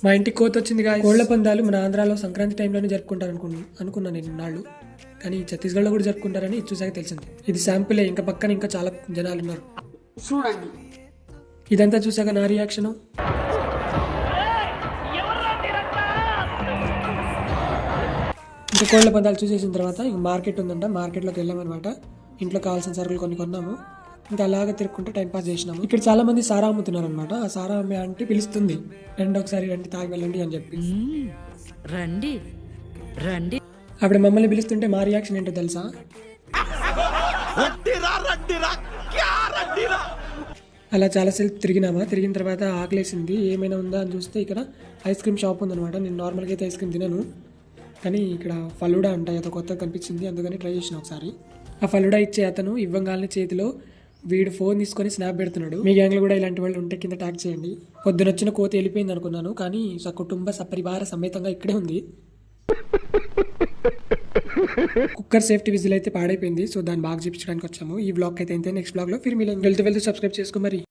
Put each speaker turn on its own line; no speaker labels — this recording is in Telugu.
మా ఇంటికి కోత వచ్చింది గా. కోళ్ల పందాలు మన ఆంధ్రాలో సంక్రాంతి టైంలోనే జరుపుకుంటారు అనుకున్నాను నేను ఇన్నాళ్ళు, కానీ ఛత్తీస్గఢ్లో కూడా జరుపుకుంటారని చూసాక తెలిసింది. ఇది శాంపులే, ఇంకా పక్కన ఇంకా చాలా జనాలు ఉన్నారు చూడండి. ఇదంతా చూసాక నా రియాక్షన్, ఇంకా కోళ్ల పందాలు చూసేసిన తర్వాత ఇంక మార్కెట్ ఉందంట, మార్కెట్లోకి వెళ్ళామన్నమాట. ఇంట్లో కావాల్సిన సరుకులు కొన్ని కొన్నాము, ఇంకా అలాగే తిరుక్కుంటే టైం పాస్ చేసినాము. ఇక్కడ చాలా మంది సారా అమ్ముతున్నారు అనమాట. ఆ సారా అమ్మే అంటే పిలుస్తుంది, రండి ఒకసారి రండి తాగి వెళ్ళండి అని చెప్పి.
రండి రండి
అప్పుడు మమ్మల్ని పిలుస్తుంటే మా రియాక్షన్ ఏంటో తెలుసా? అలా చాలాసేపు తిరిగిన తర్వాత ఆకలేసింది, ఏమైనా ఉందా అని చూస్తే ఇక్కడ ఐస్ క్రీమ్ షాప్ ఉందన్నమాట. నేను నార్మల్గా అయితే ఐస్ క్రీమ్ తినను, కానీ ఇక్కడ ఫలూడా అంట ఏదో కొత్తగా కనిపించింది, అందుకని ట్రై చేసిన ఒకసారి. ఆ ఫలూడా ఇచ్చే అతను ఇవ్వంగానే చేతిలో వీడు ఫోన్ తీసుకొని స్నాప్ పెడుతున్నాడు. మీ గ్యాంగ్లో కూడా ఇలాంటి వాళ్ళు ఉంటే కింద ట్యాగ్ చేయండి. పొద్దునొచ్చిన కోతి వెళ్ళిపోయింది అనుకున్నాను, కానీ కుటుంబ సపరివార సమేతంగా ఇక్కడే ఉంది. కుక్కర్ సేఫ్టీ విజిల్ అయితే పాడైపోయింది, సో దాన్ని బాగా చూపించడానికి వచ్చాము. ఈ బ్లాగ్ అయితే నెక్స్ట్ బ్లాగ్ లో ఫిర్ మిలేంగే. వెళ్తూ సబ్స్క్రైబ్ చేసుకో మరి.